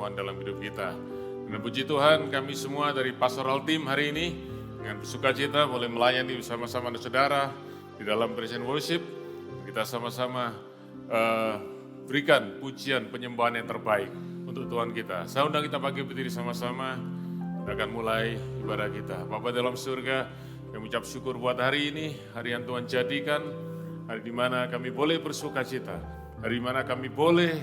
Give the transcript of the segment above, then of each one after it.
Tuhan dalam hidup kita. Dan puji Tuhan, kami semua dari pastoral team hari ini dengan bersukacita boleh melayani bersama-sama saudara di dalam praise and worship. Kita sama-sama berikan pujian penyembahan yang terbaik untuk Tuhan kita. Saya undang kita pagi berdiri sama-sama, kita akan mulai ibadah kita. Bapa dalam surga, kami ucap syukur buat hari ini, hari yang Tuhan jadikan, hari di mana kami boleh bersukacita, hari di mana kami boleh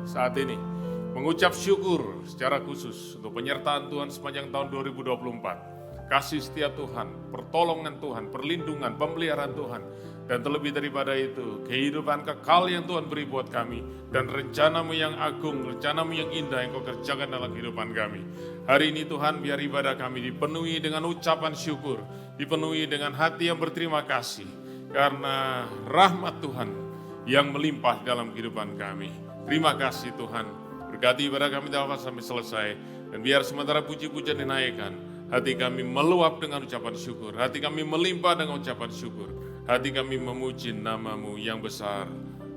saat ini mengucap syukur secara khusus untuk penyertaan Tuhan sepanjang tahun 2024. Kasih setia Tuhan, pertolongan Tuhan, perlindungan, pemeliharaan Tuhan. Dan terlebih daripada itu, kehidupan kekal yang Tuhan beri buat kami. Dan rencana-Mu yang agung, rencana-Mu yang indah yang Kau kerjakan dalam kehidupan kami. Hari ini Tuhan, biar ibadah kami dipenuhi dengan ucapan syukur. Dipenuhi dengan hati yang berterima kasih. Karena rahmat Tuhan yang melimpah dalam kehidupan kami. Terima kasih Tuhan. Berkati ibadah kami dapat sampai selesai. Dan biar sementara puji-pujian dinaikkan, hati kami meluap dengan ucapan syukur. Hati kami melimpah dengan ucapan syukur. Hati kami memuji nama-Mu yang besar.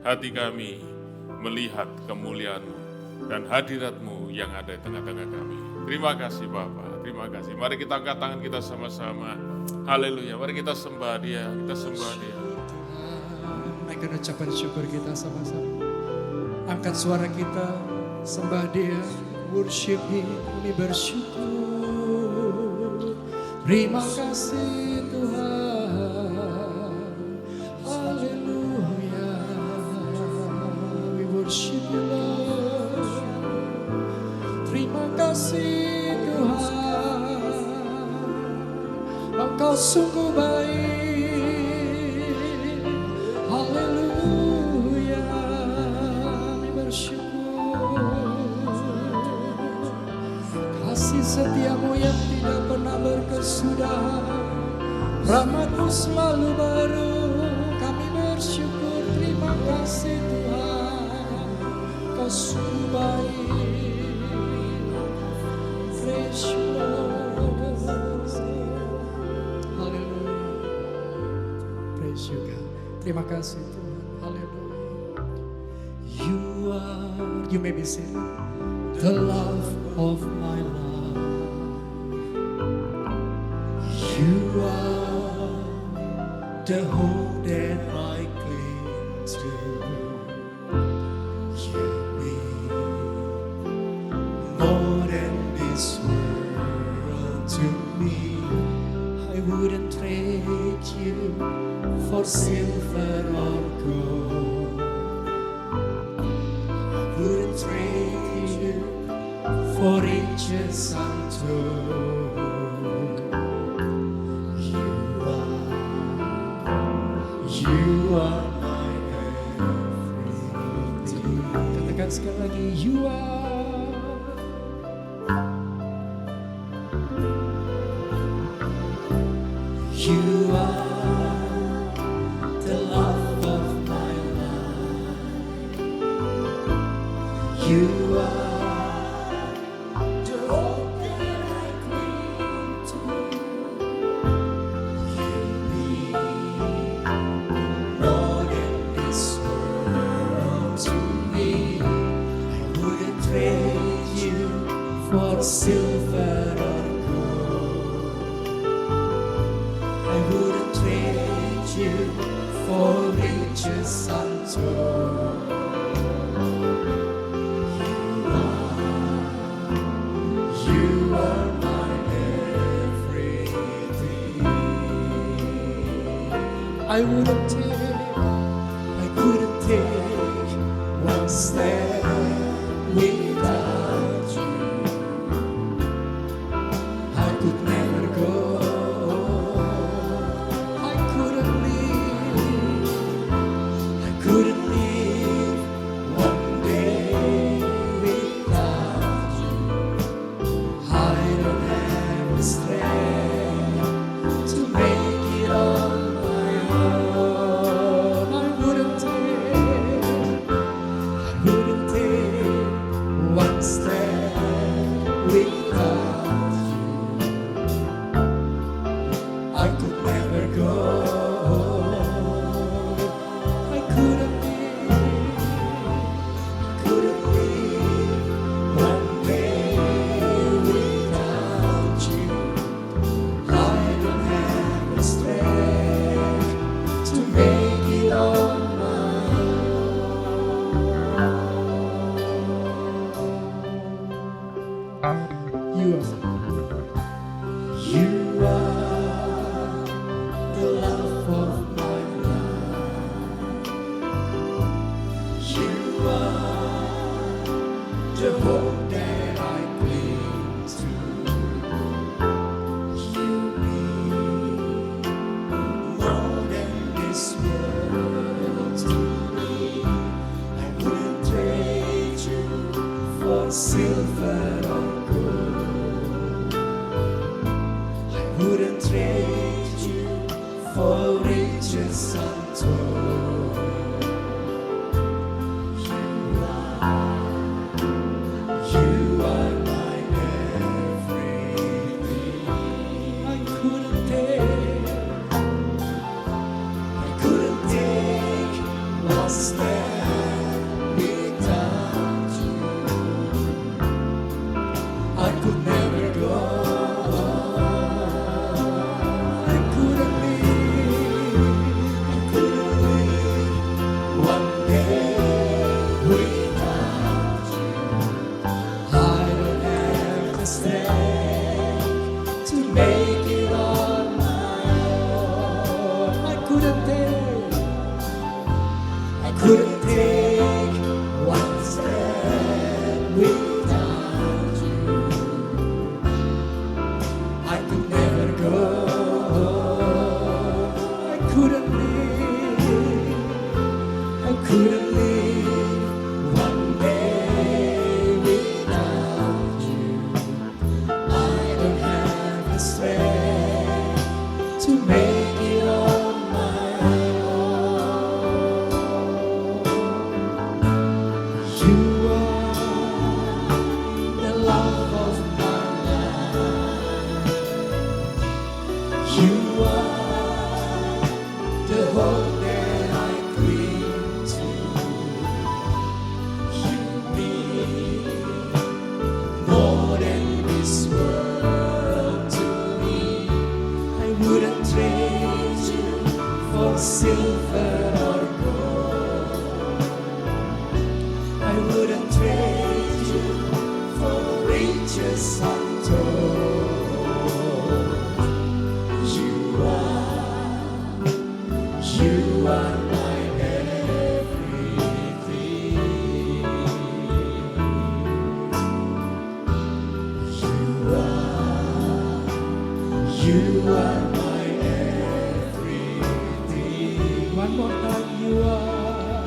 Hati kami melihat kemuliaan-Mu dan hadirat-Mu yang ada di tengah-tengah kami. Terima kasih Bapa, terima kasih. Mari kita angkat tangan kita sama-sama. Haleluya, mari kita sembah Dia, kita sembah Dia. Naikkan ucapan syukur kita sama-sama. Angkat suara kita, sembah Dia, worship Him, kami bersyukur. Terima kasih Tuhan. Haleluya. We worship You Lord. Terima kasih Tuhan. Engkau sungguh baik. Haleluya. Kami bersyukur. Kasih setia-Mu yang tidak pernah berkesudahan. Rahmat-Mu selalu baru. Kami bersyukur. Terima kasih Tuhan. Kau sungguh baik. Praise You Lord. Haleluya. Praise You God. Terima kasih Tuhan. Haleluya. You may be seated. The love of my life. You are the hope that I cling to. You mean more than this world to me. I wouldn't trade You for silver or gold. I wouldn't trade You for riches untold. You are my everything. Katakan sekali lagi, You are. You are the love of my life. You are the hope that I cling to. You mean more than this world to me. I wouldn't trade You for silver or gold. I wouldn't trade You for riches untold. You are my everything. I couldn't take one step without You. I could never go. I couldn't live one day without You. I don't have the strength to make it on my own. I wouldn't take one step without You. I could never go. I couldn't live one day You are the love of my life. You are the hope that I cling to. You mean more than this world to me. I wouldn't trade you for silver or gold. I wouldn't trade you for riches untold. You are my everything. I couldn't take what's there without you. I could never go. I couldn't live one day without you. I don't have the strength to make it on my own. I couldn't take one step without you. I could never go. I couldn't live one day without you. I don't have the strength to make it on my own. You are the love of my life. You are the hope that I cling to. You mean more than this world to me. I wouldn't trade you for silver or gold. I wouldn't trade you for riches untold. You are my everything. You are my everything. One more time, you are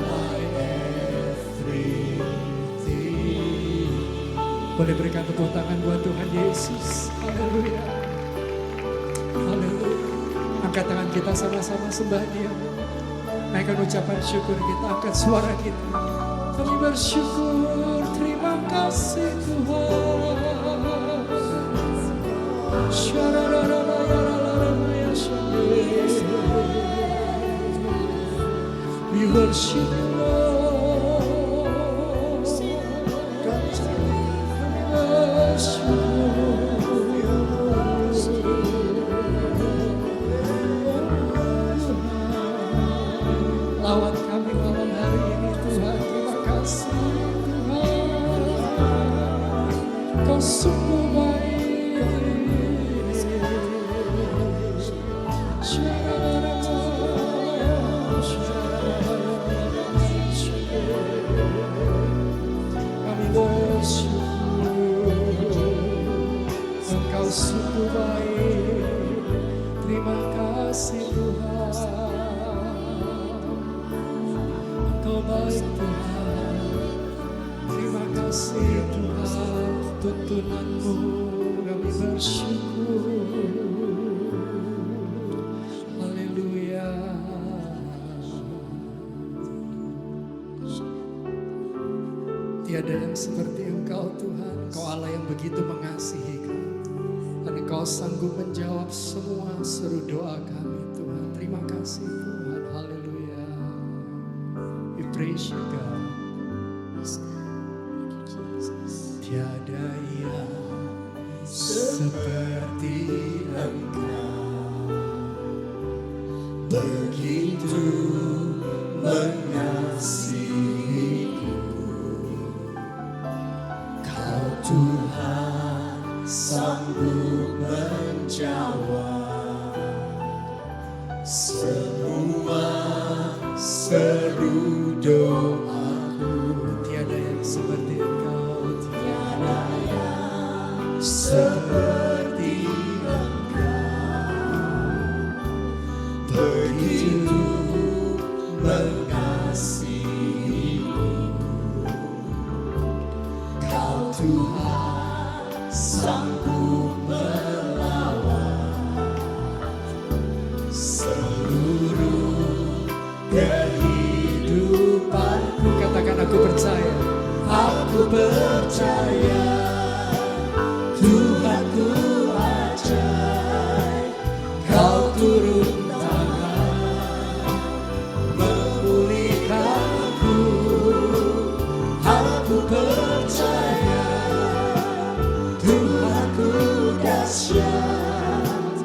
my everything. Boleh berikan tepuk tangan buat Tuhan Yesus. Haleluya. Haleluya. Angkat tangan kita sama-sama sembah Dia. Naikkan ucapan syukur kita, angkat suara kita. Kami bersyukur, terima kasih Tuhan. We worship you, Lord. Kami worship Lawan kami malam hari ini Tuhan. Terima kasih Tuhan. Kau sungguh baik. Kami bersyukur Engkau sungguh baik. Terima kasih Tuhan. Engkau baik Tuhan. Terima kasih Tuhan. Tuntunanmu kami bersyukur. Haleluya. Tiada yang seperti Engkau Tuhan. Engkau Allah yang begitu mengasihi kami. Dan Engkau sanggup menjawab semua seru doa kami Tuhan. Terima kasih Tuhan. Haleluya. We praise you God. Tiada yang seperti Engkau, begitu seru doaku. Tiada yang seperti Engkau, tiada yang seperti Engkau. Begitu mengasihiku, Kau Tuhan sanggup melawat seluruh kehidupanku. Katakan aku percaya. Aku percaya Tuhanku ajaib. Kau turun tangan memulihkanku. Aku percaya Tuhanku dahsyat.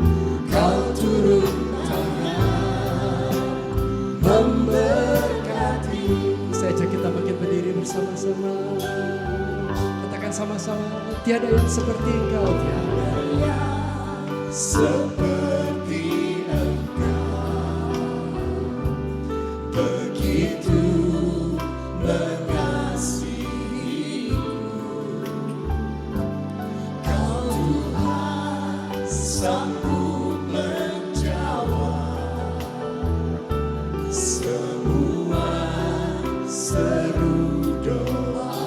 Kau turun memberkati. Saya ajak kita bangkit berdiri bersama-sama. Katakan sama-sama, tiada yang seperti Engkau, tiada yang seperti Engkau. Begitu mengasihiku, Kau Tuhan sanggup menjawab semua seru doa.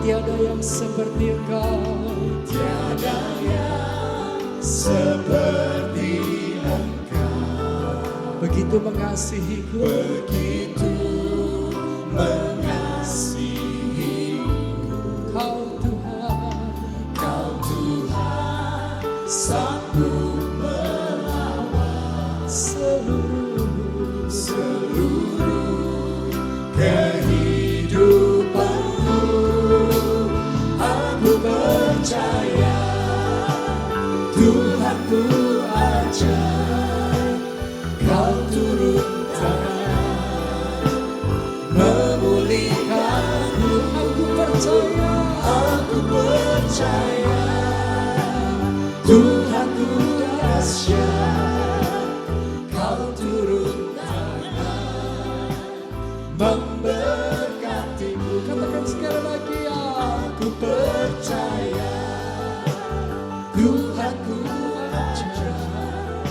Tiada yang seperti Engkau, tiada yang seperti Engkau. Begitu mengasihiku, begitu mengasihiku. Kau Tuhan, Kau Tuhan sanggup melawat seluruh kehidupanku. Aku percaya Tuhanku ajaib. Kau turun tangan memulihkanku. Aku percaya Tuhanku dahsyat. Kau turun tangan memberkatiku. Katakan sekali lagi, aku percaya Tuhanku ajaib.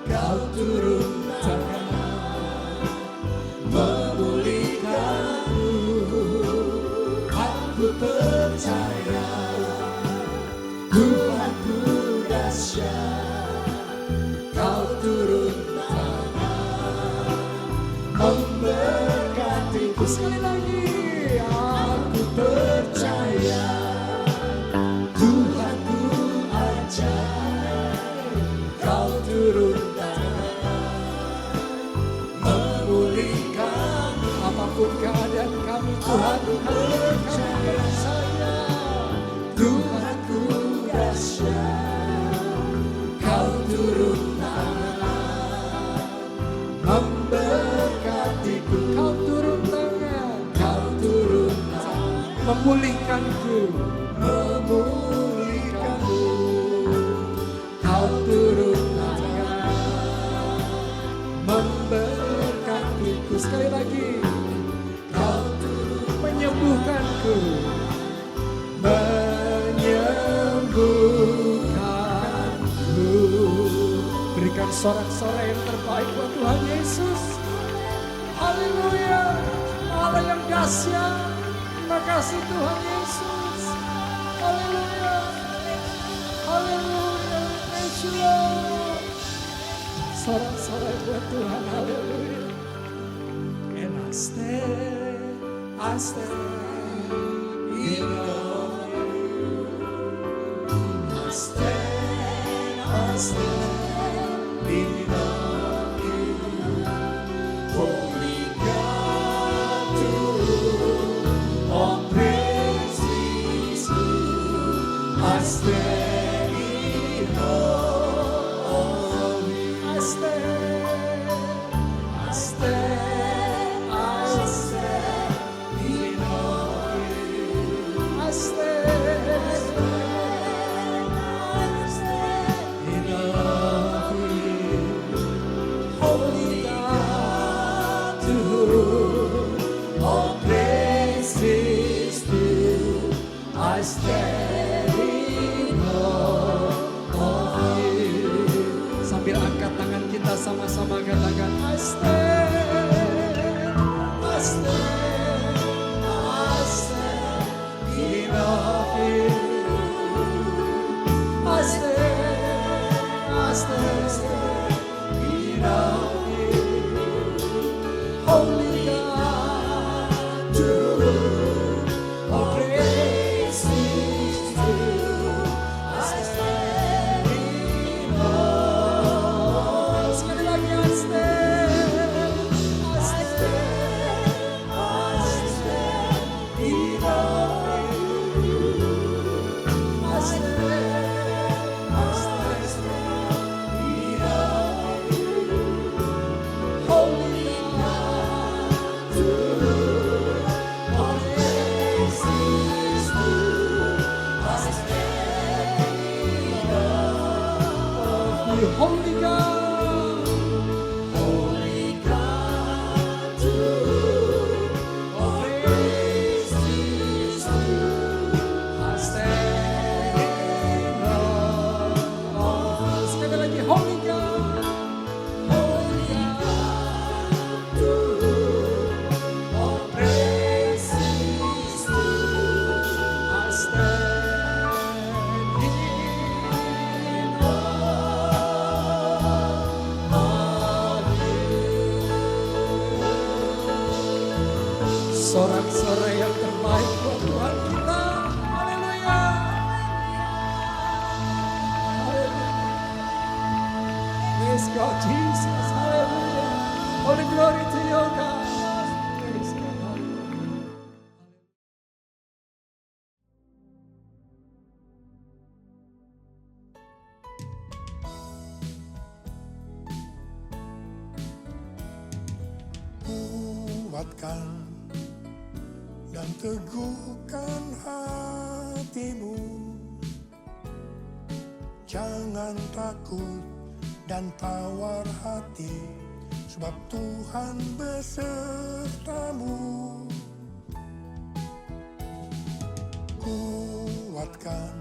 Kau turun tangan memulihkanku. Aku percaya Tuhanku dahsyat. Kau turun tangan memberkatiku. Sekali lagi, aku percaya Tuhanku ajaib. Kau turun tangan memulihkan. Apapun keadaan kami, Tuhan percaya saya. Tuhanku dahsyat. Kau turun tangan memberkatiku. Kau turun tangan, Kau turun tangan memulihkanku. Kau turun tangan memberkatiku. Sekali lagi, Kau turun menyembuhkanku. Berikan sorak-sorai yang terbaik buat Tuhan Yesus. Haleluya, Allah yang dahsyat. Terima kasih Tuhan Yesus. Haleluya, haleluya, praise you Lord. Sorak-sorai buat Tuhan, haleluya. And I stand in awe of you. I stand in awe of you. Holy God, to whom all praise is due. I stand in awe of you. I stand in awe of you. I stand in awe. katakan I stand in awe of you. I stand in awe of you. Holy God, to whom all praise is due. I stand in awe. Sekali lagi I stand in awe of you. I stand in awe of you. Holy God, to whom all praise is due. I stand in awe of you. Holy God, to whom all praise is due. I stand in awe. Sekali lagi, Holy God, to whom all praise is due. I stand in awe of you. Sorak-sorai yang terbaik buat Tuhan kita. Haleluya. Praise God, Jesus. Hallelujah. All the glory to you, God. Praise God. Hallelujah. Kuatkan dan teguhkan hatimu. Jangan takut dan tawar hati, sebab Tuhan besertamu. Kuatkan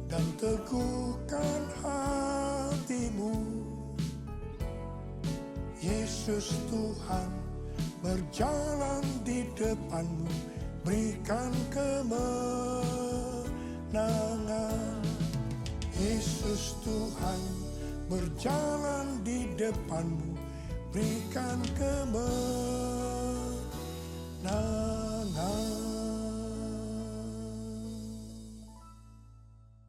dan teguhkan hatimu. Yesus Tuhan berjalan di depanmu, berikan kemenangan. Yesus Tuhan berjalan di depanmu, berikan kemenangan.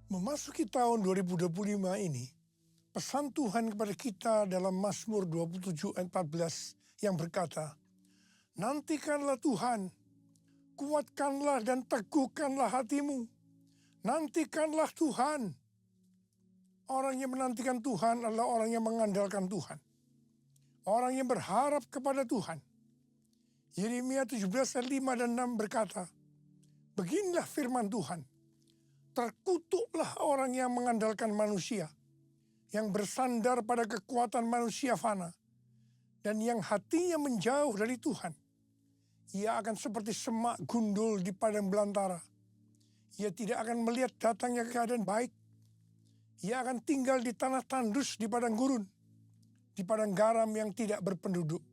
Memasuki tahun 2025 ini, pesan Tuhan kepada kita dalam Mazmur 27 ayat 14 yang berkata, nantikanlah Tuhan, kuatkanlah dan teguhkanlah hatimu. Nantikanlah Tuhan. Orang yang menantikan Tuhan adalah orang yang mengandalkan Tuhan. Orang yang berharap kepada Tuhan. Yeremia 17 ayat 5 dan 6 berkata, beginilah firman Tuhan, terkutuklah orang yang mengandalkan manusia, yang bersandar pada kekuatan manusia fana, dan yang hatinya menjauh dari Tuhan. Ia akan seperti semak gundul di padang belantara. Ia tidak akan melihat datangnya keadaan baik. Ia akan tinggal di tanah tandus di padang gurun, di padang garam yang tidak berpenduduk.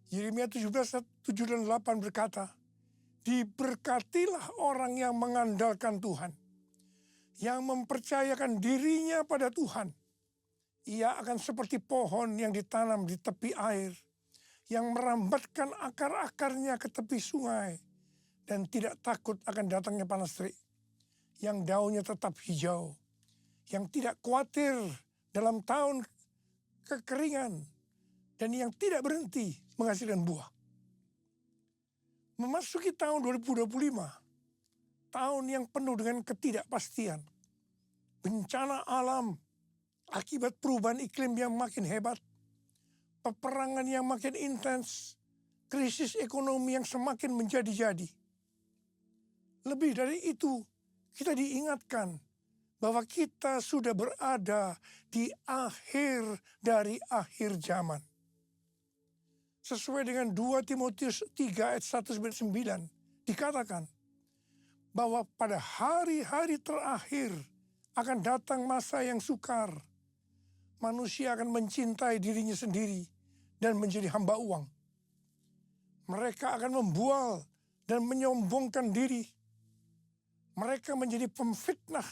Yeremia 17 ayat 7 dan 8 berkata, diberkatilah orang yang mengandalkan Tuhan, yang mempercayakan dirinya pada Tuhan. Ia akan seperti pohon yang ditanam di tepi air, yang merambatkan akar-akarnya ke tepi sungai, dan tidak takut akan datangnya panas terik, yang daunnya tetap hijau, yang tidak khawatir dalam tahun kekeringan, dan yang tidak berhenti menghasilkan buah. Memasuki tahun 2025, tahun yang penuh dengan ketidakpastian, bencana alam, akibat perubahan iklim yang makin hebat, peperangan yang makin intens, krisis ekonomi yang semakin menjadi-jadi. Lebih dari itu, kita diingatkan bahwa kita sudah berada di akhir dari akhir zaman. Sesuai dengan 2 Timotius 3 ayat 1-9 dikatakan bahwa pada hari-hari terakhir akan datang masa yang sukar. manusia akan mencintai dirinya sendiri dan menjadi hamba uang. Mereka akan membual dan menyombongkan diri. Mereka menjadi pemfitnah.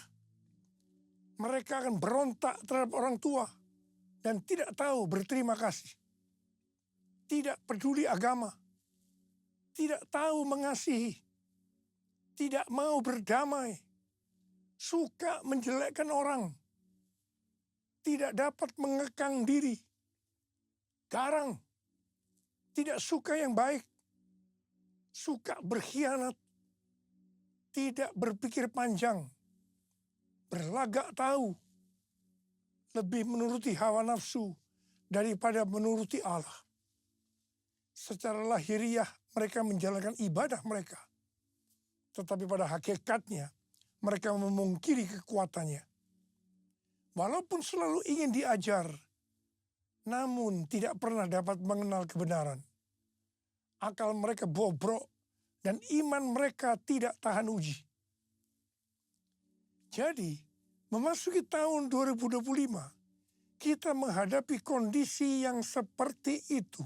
Mereka akan berontak terhadap orang tua dan tidak tahu berterima kasih. Tidak peduli agama. Tidak tahu mengasihi. Tidak mau berdamai. Suka menjelekkan orang. Tidak dapat mengekang diri. Garang. Tidak suka yang baik. Suka berkhianat. Tidak berpikir panjang. Berlagak tahu. Lebih menuruti hawa nafsu daripada menuruti Allah. Secara lahiriah mereka menjalankan ibadah mereka. Tetapi pada hakikatnya mereka memungkiri kekuatannya. Walaupun selalu ingin diajar, namun tidak pernah dapat mengenal kebenaran. Akal mereka bobrok dan iman mereka tidak tahan uji. Jadi, memasuki tahun 2025, kita menghadapi kondisi yang seperti itu.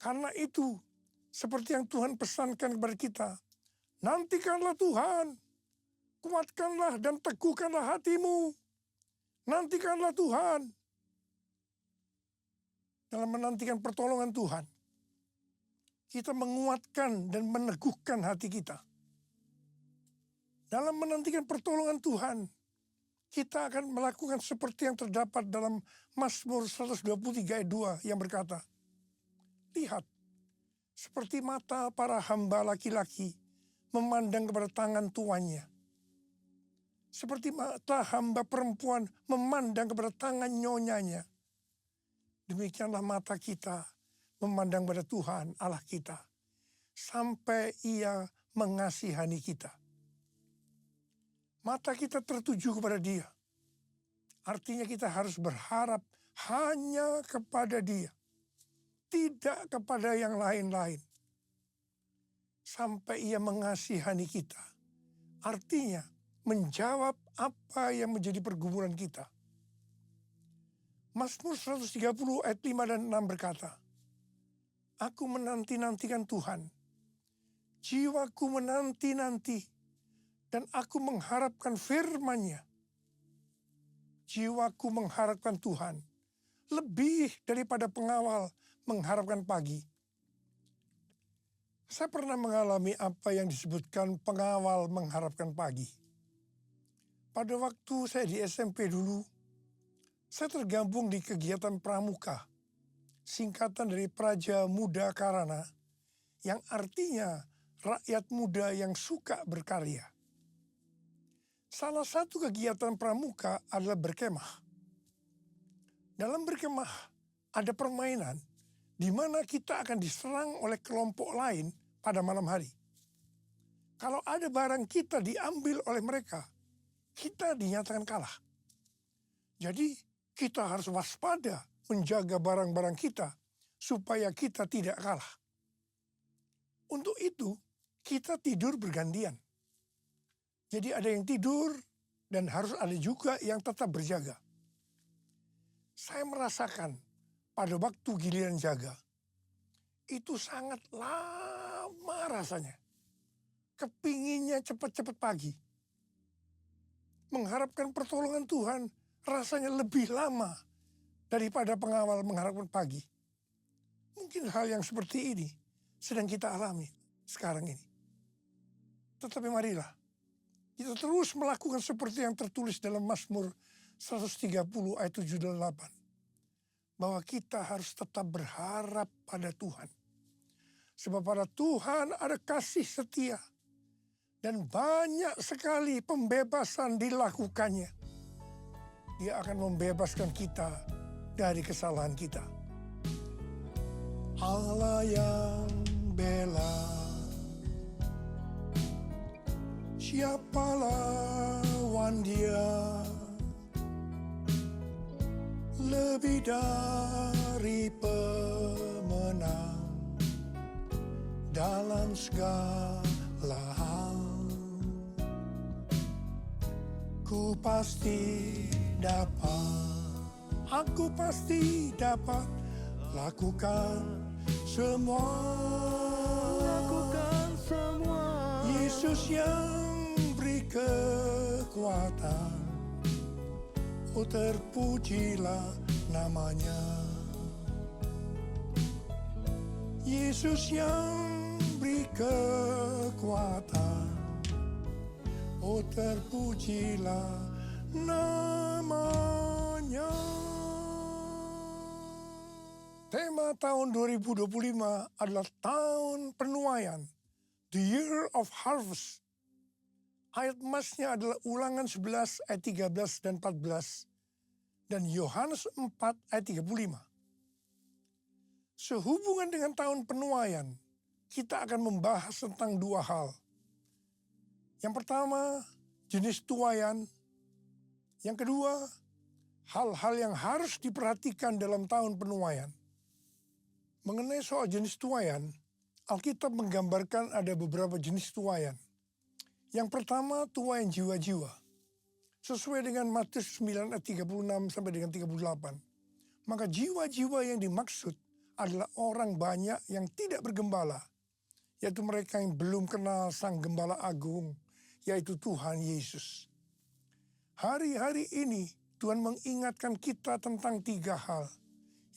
Karena itu, seperti yang Tuhan pesankan kepada kita, nantikanlah Tuhan, kuatkanlah dan teguhkanlah hatimu. Nantikanlah Tuhan. Dalam menantikan pertolongan Tuhan, kita menguatkan dan meneguhkan hati kita. Dalam menantikan pertolongan Tuhan, kita akan melakukan seperti yang terdapat dalam Mazmur 123 ayat 2 yang berkata, lihat, seperti mata para hamba laki-laki memandang kepada tangan tuannya. Seperti mata hamba perempuan memandang kepada tangan nyonyanya. Demikianlah mata kita memandang pada Tuhan Allah kita. Sampai Ia mengasihani kita. Mata kita tertuju kepada Dia. Artinya kita harus berharap hanya kepada Dia. Tidak kepada yang lain-lain. Sampai Ia mengasihani kita. Artinya menjawab apa yang menjadi pergumulan kita. Mazmur 130 ayat 5 dan 6 berkata, aku menanti-nantikan Tuhan. Jiwaku menanti-nanti dan aku mengharapkan firman-Nya. Jiwaku mengharapkan Tuhan lebih daripada pengawal mengharapkan pagi. Saya pernah mengalami apa yang disebutkan pengawal mengharapkan pagi. Pada waktu saya di SMP dulu, saya tergabung di kegiatan pramuka, singkatan dari Praja Muda Karana, yang artinya rakyat muda yang suka berkarya. Salah satu kegiatan pramuka adalah berkemah. Dalam berkemah ada permainan di mana kita akan diserang oleh kelompok lain pada malam hari. Kalau ada barang kita diambil oleh mereka, kita dinyatakan kalah. Jadi kita harus waspada menjaga barang-barang kita supaya kita tidak kalah. Untuk itu kita tidur bergantian. Jadi ada yang tidur dan harus ada juga yang tetap berjaga. Saya merasakan pada waktu giliran jaga, itu sangat lama rasanya. Kepinginnya cepat-cepat pagi. Mengharapkan pertolongan Tuhan rasanya lebih lama daripada pengawal mengharapkan pagi. Mungkin hal yang seperti ini sedang kita alami sekarang ini. Tetapi marilah kita terus melakukan seperti yang tertulis dalam Mazmur 130 ayat 7 dan 8. Bahwa kita harus tetap berharap pada Tuhan. Sebab pada Tuhan ada kasih setia. Dan banyak sekali pembebasan dilakukannya. Dia akan membebaskan kita dari kesalahan kita. Allah yang bela. Siapa lawan Dia? Lebih dari pemenang dalam segala hal. Ku pasti dapat. Aku pasti dapat lakukan semua. Yesus yang beri kekuatan, oh terpujilah namanya. Yesus yang beri kekuatan, oh terpujilah namanya. Tema tahun 2025 adalah tahun penuaian, the year of harvest. Ayat emasnya adalah Ulangan 11 ayat 13 dan 14 dan Yohanes 4 ayat 35. Sehubungan dengan tahun penuaian, kita akan membahas tentang dua hal. Yang pertama, jenis tuaian. Yang kedua, hal-hal yang harus diperhatikan dalam tahun penuaian. Mengenai soal jenis tuaian, Alkitab menggambarkan ada beberapa jenis tuaian. Yang pertama, tuaian jiwa-jiwa. Sesuai dengan Matius 9 ayat 36 sampai dengan 38. Maka jiwa-jiwa yang dimaksud adalah orang banyak yang tidak bergembala, yaitu mereka yang belum kenal Sang Gembala Agung, yaitu Tuhan Yesus. Hari-hari ini Tuhan mengingatkan kita tentang tiga hal,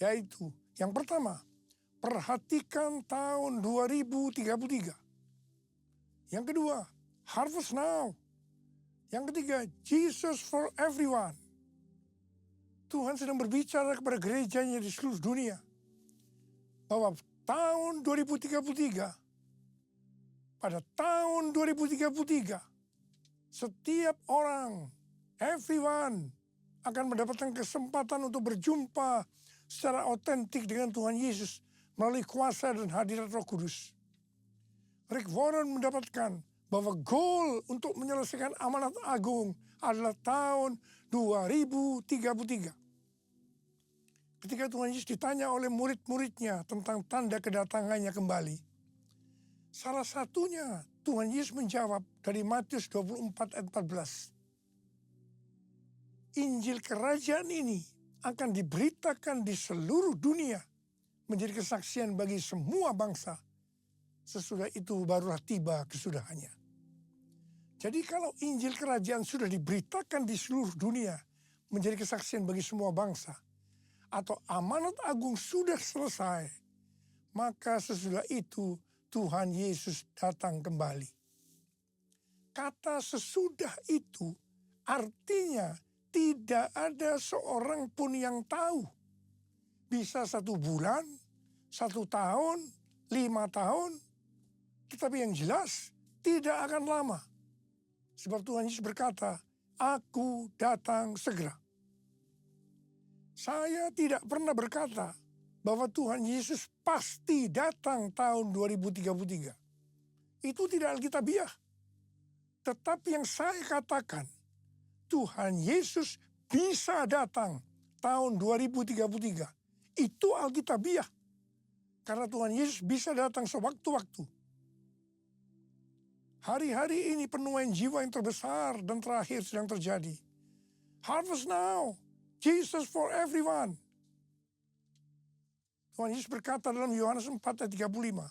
yaitu yang pertama, perhatikan tahun 2033. Yang kedua, harvest now. Yang ketiga, Jesus for everyone. Tuhan sedang berbicara kepada gerejanya di seluruh dunia bahwa tahun 2033, pada tahun 2033, setiap orang, everyone, akan mendapatkan kesempatan untuk berjumpa secara otentik dengan Tuhan Yesus melalui kuasa dan hadirat Roh Kudus. Rick Warren mendapatkan bahwa goal untuk menyelesaikan amanat agung adalah tahun 2033. Ketika Tuhan Yesus ditanya oleh murid-muridnya tentang tanda kedatangannya kembali, salah satunya Tuhan Yesus menjawab dari Matius 24 ayat 14. Injil kerajaan ini akan diberitakan di seluruh dunia menjadi kesaksian bagi semua bangsa. Sesudah itu barulah tiba kesudahannya. Jadi kalau Injil kerajaan sudah diberitakan di seluruh dunia menjadi kesaksian bagi semua bangsa, atau amanat agung sudah selesai, maka sesudah itu Tuhan Yesus datang kembali. Kata sesudah itu artinya tidak ada seorang pun yang tahu. Bisa 1 bulan, 1 tahun, 5 tahun. Tetapi yang jelas tidak akan lama. Sebab Tuhan Yesus berkata, aku datang segera. Saya tidak pernah berkata bahwa Tuhan Yesus pasti datang tahun 2033. Itu tidak alkitabiah. Tetapi yang saya katakan, Tuhan Yesus bisa datang tahun 2033. Itu alkitabiah. Karena Tuhan Yesus bisa datang sewaktu-waktu. Hari-hari ini penuaian jiwa yang terbesar dan terakhir sedang terjadi. Harvest now. Jesus for everyone. Tuhan Yesus berkata dalam Yohanes 4 ayat 35.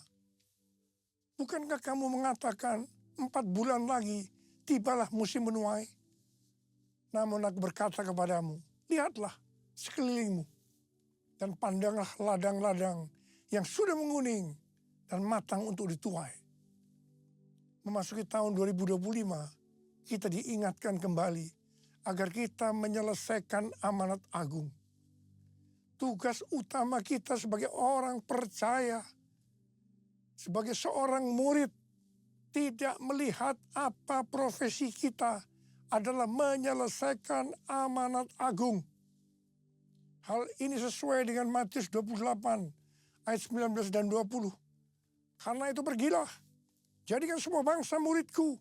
Bukankah kamu mengatakan 4 bulan lagi tibalah musim menuai? Namun aku berkata kepadamu, lihatlah sekelilingmu. Dan pandanglah ladang-ladang yang sudah menguning dan matang untuk dituai. Memasuki tahun 2025, kita diingatkan kembali agar kita menyelesaikan amanat agung. Tugas utama kita sebagai orang percaya, sebagai seorang murid, tidak melihat apa profesi kita adalah menyelesaikan amanat agung. Hal ini sesuai dengan Matius 28 ayat 19 dan 20. Karena itu pergilah, jadikan semua bangsa muridku,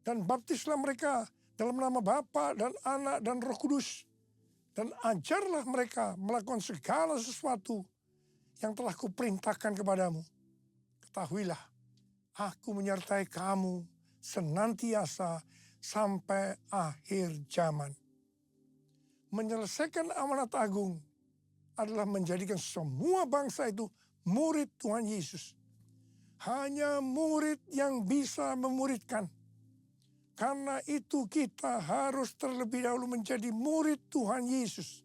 dan baptislah mereka dalam nama Bapa dan Anak dan Roh Kudus. Dan ajarlah mereka melakukan segala sesuatu yang telah kuperintahkan kepadamu. Ketahuilah, aku menyertai kamu senantiasa sampai akhir zaman. menyelesaikan amanat agung adalah menjadikan semua bangsa itu murid Tuhan Yesus. Hanya murid yang bisa memuridkan. Karena itu kita harus terlebih dahulu menjadi murid Tuhan Yesus.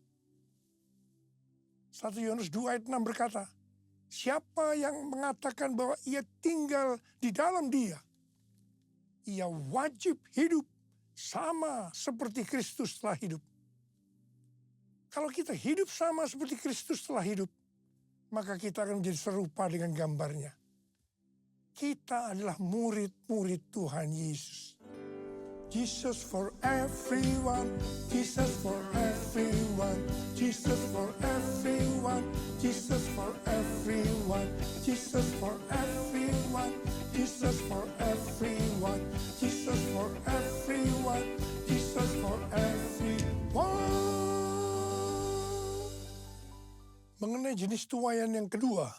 1 Yohanes 2 ayat 6 berkata, siapa yang mengatakan bahwa ia tinggal di dalam dia, ia wajib hidup sama seperti Kristus telah hidup. Kalau kita hidup sama seperti Kristus telah hidup, maka kita akan menjadi serupa dengan gambarnya. Kita adalah murid-murid Tuhan Yesus. Jesus for everyone, Jesus for everyone, Jesus for everyone, Jesus for everyone, Jesus for everyone, Jesus for everyone, Jesus for everyone, Jesus for everyone. Mengenai jenis tuaian yang kedua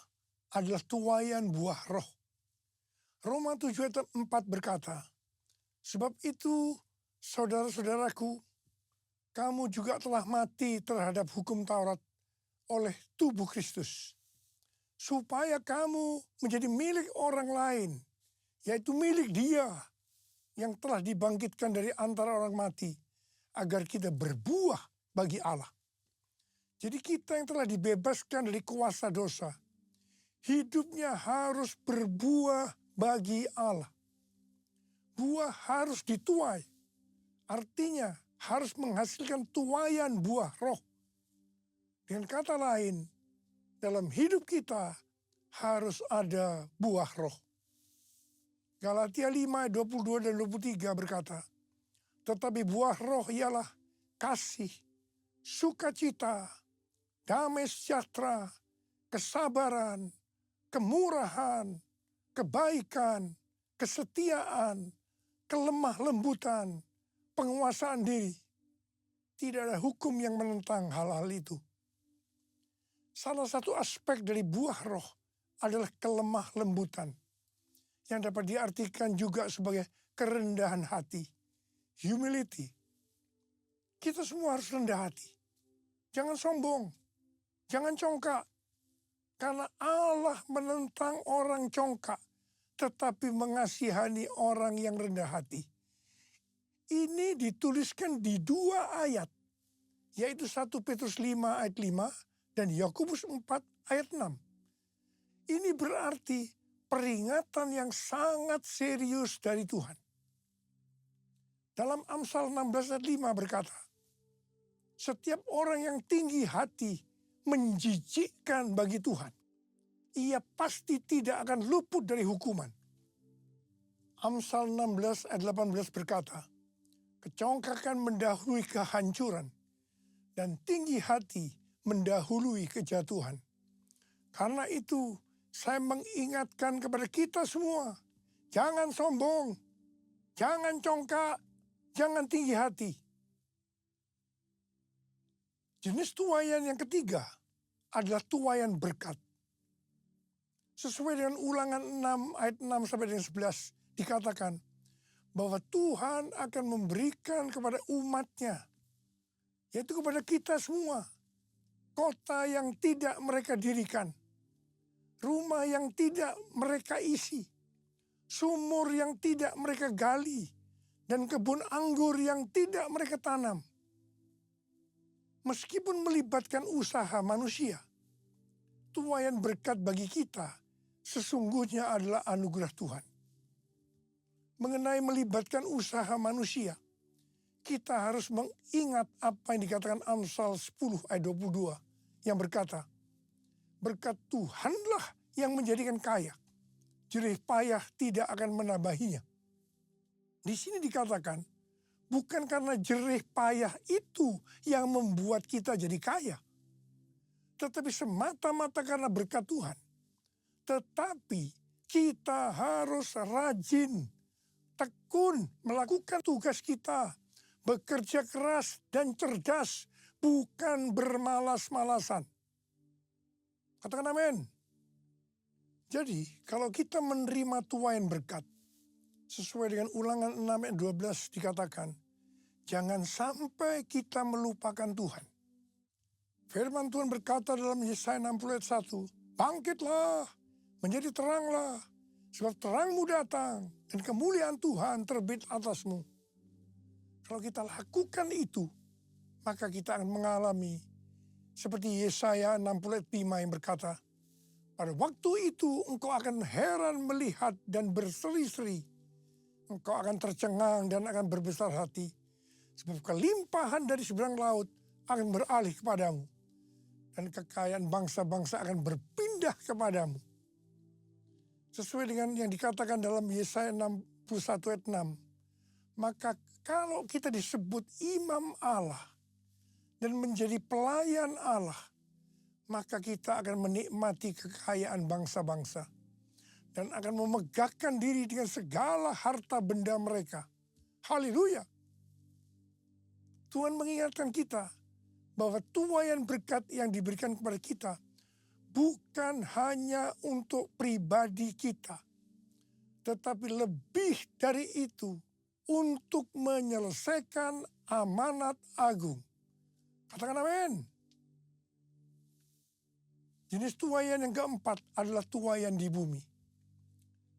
adalah tuaian buah roh. Roma 7 ayat 4 berkata, sebab itu saudara-saudaraku, kamu juga telah mati terhadap hukum Taurat oleh tubuh Kristus, supaya kamu menjadi milik orang lain, yaitu milik Dia yang telah dibangkitkan dari antara orang mati, agar kita berbuah bagi Allah. Jadi kita yang telah dibebaskan dari kuasa dosa, hidupnya harus berbuah bagi Allah. Buah harus dituai, artinya harus menghasilkan tuaian buah roh. Dengan kata lain, dalam hidup kita harus ada buah roh. Galatia 5 ayat 22 dan 23 berkata, tetapi buah roh ialah kasih, sukacita, damai sejahtera, kesabaran, kemurahan, kebaikan, kesetiaan, kelemah lembutan, penguasaan diri. Tidak ada hukum yang menentang hal-hal itu. Salah satu aspek dari buah roh adalah kelemah lembutan, yang dapat diartikan juga sebagai kerendahan hati, humility. Kita semua harus rendah hati. Jangan sombong, jangan congkak. Karena Allah menentang orang congkak, tetapi mengasihani orang yang rendah hati. Ini dituliskan di 2 ayat, yaitu 1 Petrus 5 ayat 5 dan Yakobus 4 ayat 6. Ini berarti peringatan yang sangat serius dari Tuhan. Dalam Amsal 16 ayat 5 berkata, setiap orang yang tinggi hati menjijikkan bagi Tuhan, ia pasti tidak akan luput dari hukuman. Amsal 16 ayat 18 berkata, kecongkakan mendahului kehancuran dan tinggi hati mendahului kejatuhan. Karena itu saya mengingatkan kepada kita semua, jangan sombong, jangan congkak, jangan tinggi hati. Jenis tuaian yang ketiga adalah tuaian berkat. Sesuai dengan Ulangan 6 ayat 6 sampai dengan 11 dikatakan bahwa Tuhan akan memberikan kepada umatnya, yaitu kepada kita semua, kota yang tidak mereka dirikan, rumah yang tidak mereka isi, sumur yang tidak mereka gali, dan kebun anggur yang tidak mereka tanam. Meskipun melibatkan usaha manusia, tuaian berkat bagi kita sesungguhnya adalah anugerah Tuhan. Mengenai melibatkan usaha manusia, kita harus mengingat apa yang dikatakan Amsal 10 ayat 22 yang berkata, berkat Tuhanlah yang menjadikan kaya, jerih payah tidak akan menambahinya. Di sini dikatakan, bukan karena jerih payah itu yang membuat kita jadi kaya, tetapi semata-mata karena berkat Tuhan. Tetapi kita harus rajin, tekun melakukan tugas kita, bekerja keras dan cerdas, bukan bermalas-malasan. Katakan amin. Jadi kalau kita menerima tuaian berkat, sesuai dengan Ulangan 6 ayat 12 dikatakan, Jangan sampai kita melupakan Tuhan. Firman Tuhan berkata dalam Yesaya 60 ayat 1, bangkitlah, menjadi teranglah, sebab terangmu datang dan kemuliaan Tuhan terbit atasmu. Kalau kita lakukan itu, maka kita akan mengalami seperti Yesaya 60 ayat 5 yang berkata, pada waktu itu engkau akan heran melihat dan berseri-seri. Engkau akan tercengang dan akan berbesar hati. Sebab kelimpahan dari seberang laut akan beralih kepadamu. Dan kekayaan bangsa-bangsa akan berpindah kepadamu. Sesuai dengan yang dikatakan dalam Yesaya 61 ayat 6. Maka kalau kita disebut imam Allah dan menjadi pelayan Allah, maka kita akan menikmati kekayaan bangsa-bangsa dan akan memegahkan diri dengan segala harta benda mereka. Haleluya. Tuhan mengingatkan kita bahwa tuaian berkat yang diberikan kepada kita bukan hanya untuk pribadi kita, tetapi lebih dari itu untuk menyelesaikan amanat agung. Katakan amin. Jenis tuaian yang keempat adalah tuaian di bumi.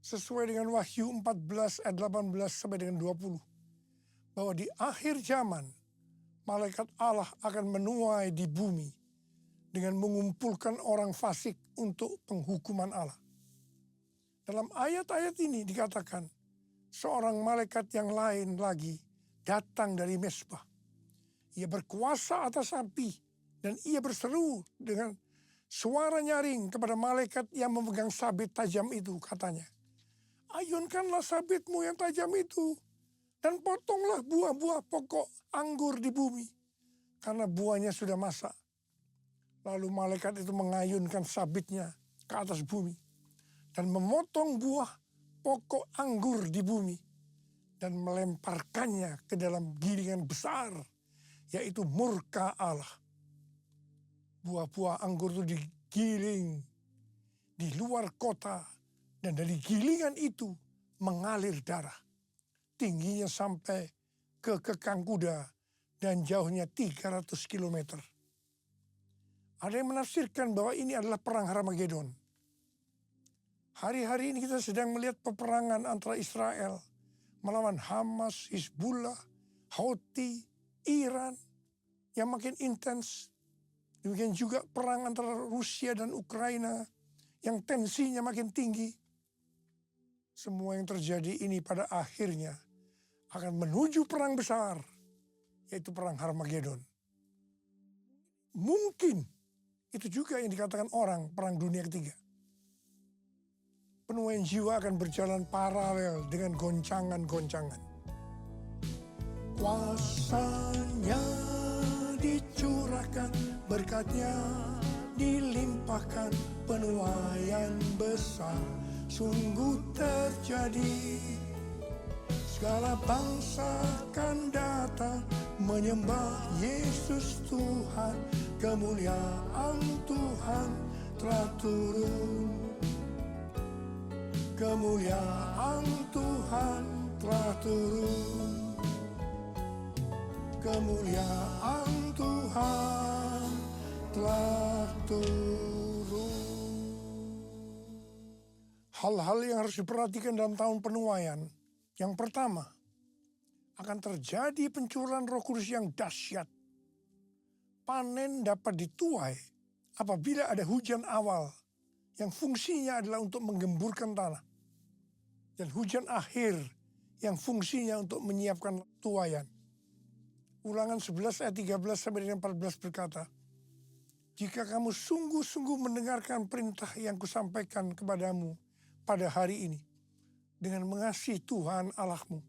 Sesuai dengan Wahyu 14 ayat 18 sampai dengan 20. Bahwa di akhir zaman, malaikat Allah akan menuai di bumi dengan mengumpulkan orang fasik untuk penghukuman Allah. Dalam ayat-ayat ini dikatakan, seorang malaikat yang lain lagi datang dari Mesbah. Ia berkuasa atas api dan ia berseru dengan suara nyaring kepada malaikat yang memegang sabit tajam itu, katanya, ayunkanlah sabitmu yang tajam itu dan potonglah buah-buah pokok anggur di bumi, karena buahnya sudah masak. Lalu malaikat itu mengayunkan sabitnya ke atas bumi dan memotong buah pokok anggur di bumi dan melemparkannya ke dalam gilingan besar, yaitu murka Allah. Buah-buah anggur itu digiling di luar kota dan dari gilingan itu mengalir darah. Tingginya sampai ke kekang kuda dan jauhnya 300 km. Ada yang menafsirkan bahwa ini adalah perang Harmagedon. Hari-hari ini kita sedang melihat peperangan antara Israel melawan Hamas, Hizbullah, Houthi, Iran yang makin intens. Demikian juga perang antara Rusia dan Ukraina yang tensinya makin tinggi. Semua yang terjadi ini pada akhirnya akan menuju perang besar, yaitu perang Harmagedon. Mungkin itu juga yang dikatakan orang perang dunia ketiga. Penuaian jiwa akan berjalan paralel dengan goncangan-goncangan. Kuasanya dicurahkan, berkatnya dilimpahkan, penuaian besar sungguh terjadi. Segala bangsa akan datang menyembah Yesus Tuhan, kemuliaan Tuhan telah turun. Kemuliaan Tuhan telah turun. Kemuliaan Tuhan telah turun. Hal-hal yang harus diperhatikan dalam tahun penuaian. Yang pertama, akan terjadi pencurahan Roh Kudus yang dahsyat. Panen dapat dituai apabila ada hujan awal yang fungsinya adalah untuk menggemburkan tanah. Dan hujan akhir yang fungsinya untuk menyiapkan tuaian. Ulangan 11 ayat 13 sampai dengan 14 berkata, jika kamu sungguh-sungguh mendengarkan perintah yang kusampaikan kepadamu pada hari ini, dengan mengasihi Tuhan Allahmu,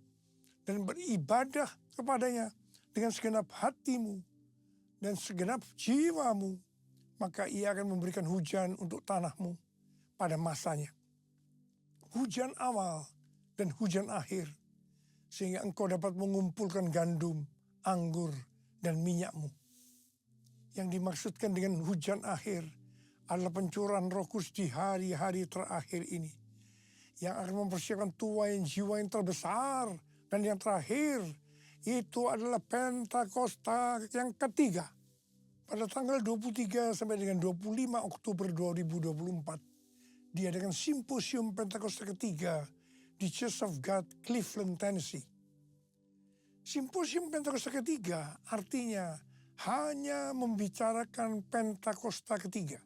dan beribadah kepadanya dengan segenap hatimu dan segenap jiwamu, maka ia akan memberikan hujan untuk tanahmu pada masanya. Hujan awal dan hujan akhir, sehingga engkau dapat mengumpulkan gandum, anggur, dan minyakmu. Yang dimaksudkan dengan hujan akhir adalah pencurahan Roh Kudus di hari-hari terakhir ini, yang akan mempersiapkan tuaian jiwa yang terbesar dan yang terakhir, Itu adalah Pentakosta yang ketiga. Pada tanggal 23 sampai dengan 25 Oktober 2024. Diadakan simposium Pentakosta ketiga di Church of God, Cleveland, Tennessee. Simposium Pentakosta ketiga artinya hanya membicarakan Pentakosta ketiga.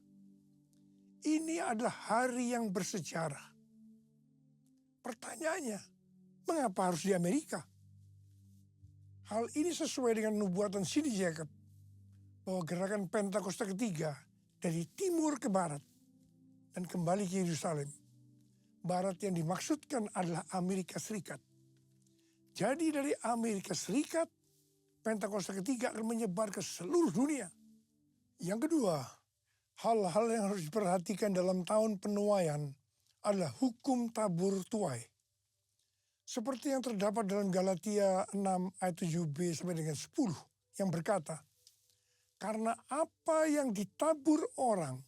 Ini adalah hari yang bersejarah. Pertanyaannya, mengapa harus di Amerika? Hal ini sesuai dengan nubuatan C.D. Jacobs bahwa gerakan Pentakosta ketiga dari timur ke barat dan kembali ke Yerusalem. Barat yang dimaksudkan adalah Amerika Serikat. Jadi dari Amerika Serikat, Pentakosta ketiga akan menyebar ke seluruh dunia. Yang kedua, hal-hal yang harus diperhatikan dalam tahun penuaian adalah hukum tabur tuai. Seperti yang terdapat dalam Galatia 6 ayat 7b sampai dengan 10 yang berkata, karena apa yang ditabur orang,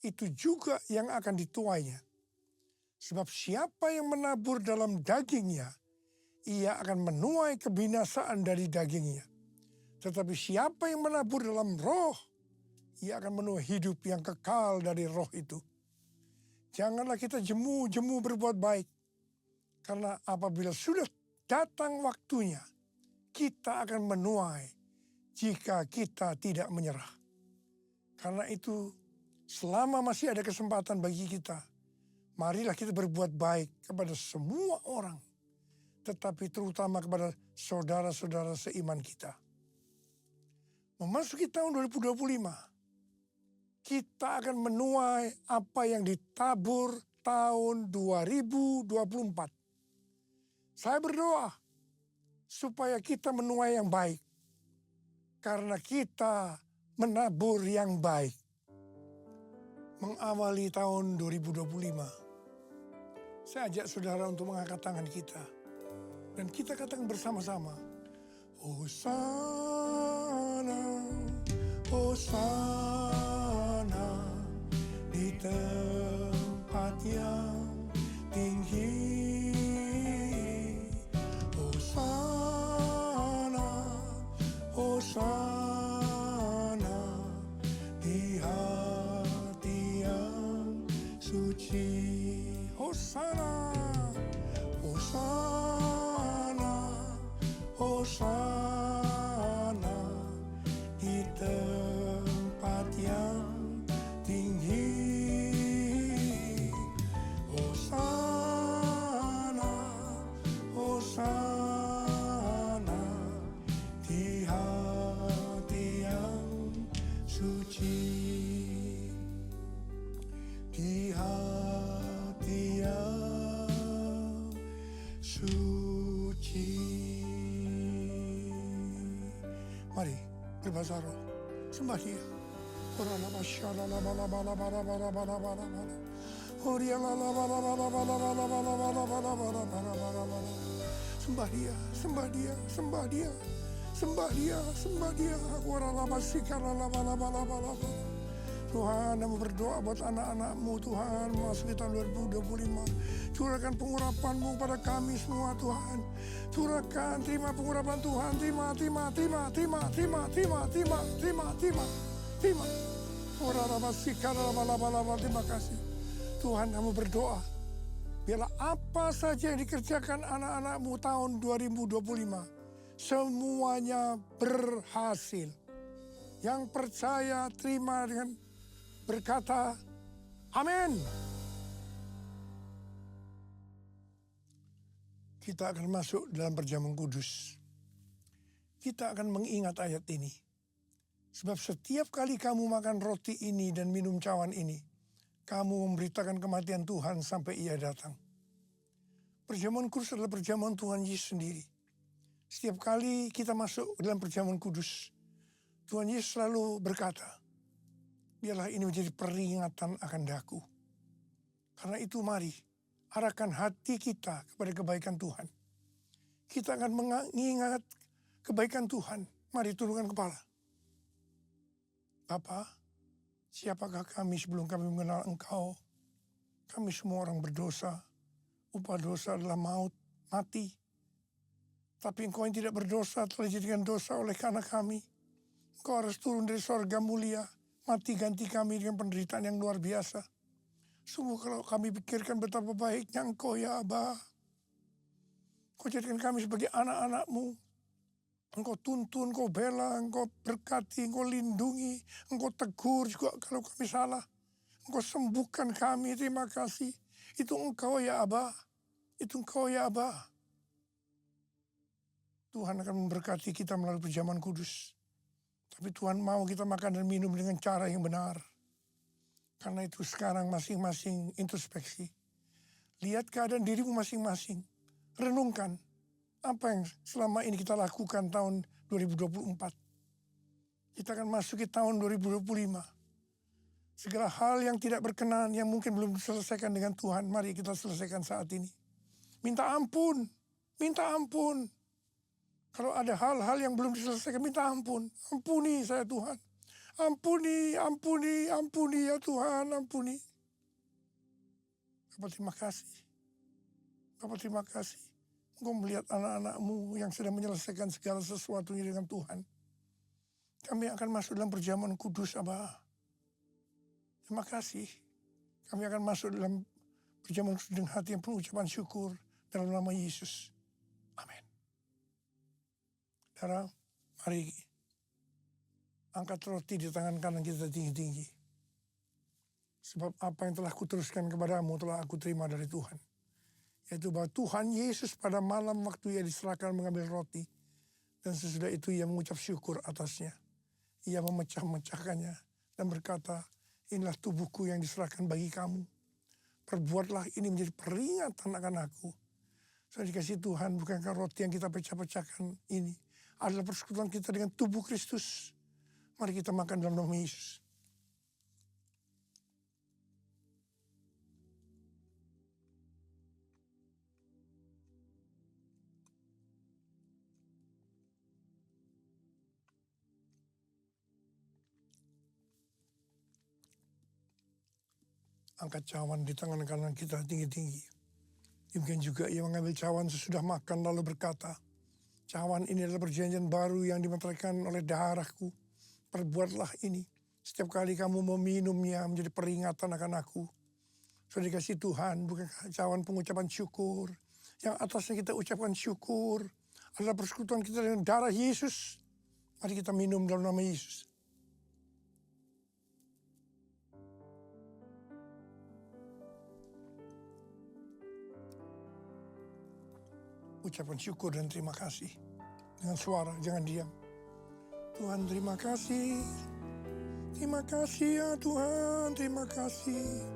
itu juga yang akan dituainya. Sebab siapa yang menabur dalam dagingnya, ia akan menuai kebinasaan dari dagingnya. Tetapi siapa yang menabur dalam roh, ia akan menuai hidup yang kekal dari roh itu. Janganlah kita jemu-jemu berbuat baik. Karena apabila sudah datang waktunya, kita akan menuai jika kita tidak menyerah. Karena itu, selama masih ada kesempatan bagi kita, marilah kita berbuat baik kepada semua orang, tetapi terutama kepada saudara-saudara seiman kita. Memasuki tahun 2025, kita akan menuai apa yang ditabur tahun 2024. Saya berdoa supaya kita menuai yang baik. Karena kita menabur yang baik. Mengawali tahun 2025. Saya ajak saudara untuk mengangkat tangan kita. Dan kita katakan bersama-sama. Hosana, Hosana di tempat yang tinggi. Hosana di hati yang suci. Hosana, Hosana, Hosana di tempat yang tinggi. Hosana, Hosana. Di hati yang suci. Mari berbahasa roh, sembah Dia. Sembah Dia, sembah Dia, sembah Dia, sembah Dia, sembah Dia. Tuhan, kami berdoa buat anak-anak-Mu Tuhan, memasuki tahun 2025. Curahkan pengurapan-Mu pada kami semua Tuhan. Curahkan, terima pengurapan Tuhan, terima. Terima kasih. Tuhan, kami berdoa, biarlah apa saja yang dikerjakan anak-anak-Mu tahun 2025, semuanya berhasil. Yang percaya terima dengan berkata, amin. Kita akan masuk dalam perjamuan kudus. Kita akan mengingat ayat ini. Sebab setiap kali kamu makan roti ini dan minum cawan ini, kamu memberitakan kematian Tuhan sampai Ia datang. Perjamuan kudus adalah perjamuan Tuhan Yesus sendiri. Setiap kali kita masuk dalam perjamuan kudus, Tuhan Yesus selalu berkata, biarlah ini menjadi peringatan akan daku. Karena itu mari, arahkan hati kita kepada kebaikan Tuhan. Kita akan mengingat kebaikan Tuhan. Mari tundukkan kepala. Bapa, siapakah kami sebelum kami mengenal Engkau? Kami semua orang berdosa. Upah dosa adalah maut, mati. Tapi Engkau yang tidak berdosa telah dijadikan dosa oleh karena kami. Engkau harus turun dari sorga mulia, mati ganti kami dengan penderitaan yang luar biasa. Sungguh kalau kami pikirkan betapa baiknya Engkau ya Aba. Engkau jadikan kami sebagai anak-anak-Mu. Engkau tuntun, Engkau bela, Engkau berkati, Engkau lindungi, Engkau tegur juga kalau kami salah. Engkau sembuhkan kami, terima kasih. Itu Engkau ya Aba. Itu Engkau ya Aba. Tuhan akan memberkati kita melalui perjamuan kudus. Tapi Tuhan mau kita makan dan minum dengan cara yang benar. Karena itu sekarang masing-masing introspeksi. Lihat keadaan dirimu masing-masing. Renungkan apa yang selama ini kita lakukan tahun 2024. Kita akan masuki tahun 2025. Segala hal yang tidak berkenan yang mungkin belum diselesaikan dengan Tuhan, mari kita selesaikan saat ini. Minta ampun, minta ampun. Kalau ada hal-hal yang belum diselesaikan, minta ampun. Ampuni saya Tuhan. Ampuni, ampuni, ampuni ya Tuhan, ampuni. Bapak terima kasih. Bapak terima kasih. Engkau melihat anak-anak-Mu yang sedang menyelesaikan segala sesuatunya dengan Tuhan. Kami akan masuk dalam perjamuan kudus, Abah. Terima kasih. Kami akan masuk dalam perjamuan kudus dengan hati yang penuh ucapan syukur dalam nama Yesus. Amin. Saudara, mari angkat roti di tangan kanan kita tinggi-tinggi. Sebab apa yang telah kuteruskan kepadamu telah aku terima dari Tuhan. Yaitu bahwa Tuhan Yesus pada malam waktu ia diserahkan mengambil roti. Dan sesudah itu ia mengucap syukur atasnya. Ia memecah-mecahkannya dan berkata, inilah tubuhku yang diserahkan bagi kamu. Perbuatlah ini menjadi peringatan akan aku. Saya dikasih Tuhan, bukankah roti yang kita pecah-pecahkan ini adalah persekutuan kita dengan tubuh Kristus. Mari kita makan dalam nama Yesus. Angkat cawan di tangan kanan kita tinggi-tinggi. Demikian juga ia mengambil cawan sesudah makan lalu berkata, cawan ini adalah perjanjian baru yang dimeteraikan oleh darahku. Perbuatlah ini. Setiap kali kamu meminumnya menjadi peringatan akan aku. Sudah dikasih Tuhan, bukan cawan pengucapan syukur. Yang atasnya kita ucapkan syukur adalah persekutuan kita dengan darah Yesus. Mari kita minum dalam nama Yesus. Ucapan syukur dan terima kasih. Dengan suara, jangan diam. Tuhan terima kasih. Terima kasih ya Tuhan, terima kasih.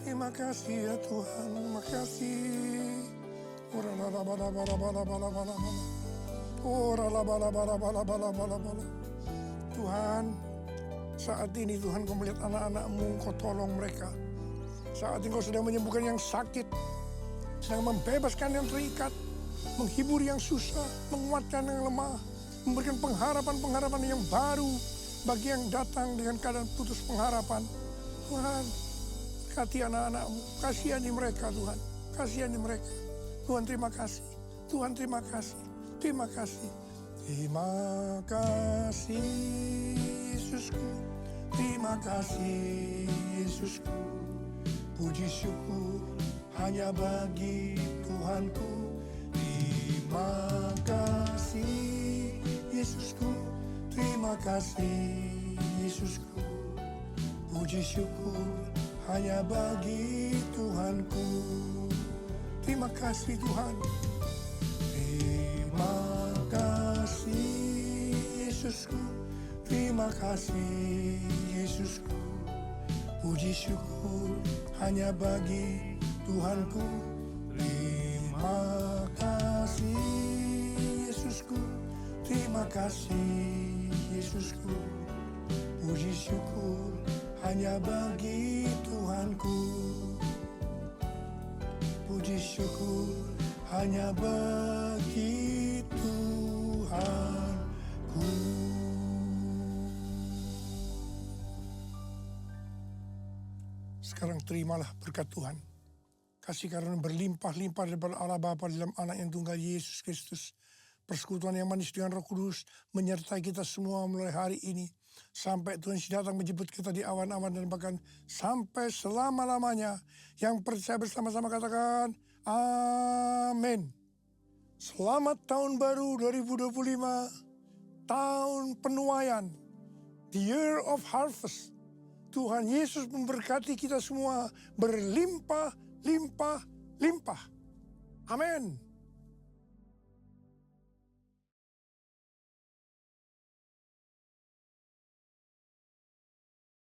Terima kasih ya Tuhan, terima kasih. Tuhan, saat ini Tuhan Kau melihat anak-anak-Mu, Kau tolong mereka. Saat ini Kau sedang menyembuhkan yang sakit, sedang membebaskan yang terikat, menghibur yang susah, menguatkan yang lemah, memberikan pengharapan-pengharapan yang baru bagi yang datang dengan keadaan putus pengharapan. Tuhan, berkati anak-anak-Mu, kasihani mereka Tuhan, kasihani mereka. Tuhan terima kasih, Tuhan terima kasih, terima kasih. Terima kasih Yesusku, terima kasih Yesusku. Puji syukur hanya bagi Tuhanku. Terima kasih Yesusku, terima kasih Yesusku. Puji syukur hanya bagi Tuhanku. Terima kasih Tuhan. Terima kasih Yesusku, terima kasih Yesusku. Puji syukur hanya bagi Tuhanku. Terima kasih Yesusku, terima kasih Yesusku. Puji syukur hanya bagi Tuhanku. Puji syukur hanya bagi Tuhanku. Sekarang terimalah berkat Tuhan. kasih karunia berlimpah-limpah daripada Allah Bapa dalam anak yang tunggal Yesus Kristus. Persekutuan yang manis dengan Roh Kudus menyertai kita semua mulai hari ini. Sampai Tuhan datang menjemput kita di awan-awan dan bahkan sampai selama-lamanya. Yang percaya bersama-sama katakan, amin. Selamat tahun baru 2025, tahun penuaian, the year of harvest. Tuhan Yesus memberkati kita semua berlimpah, limpah, limpah. Amin.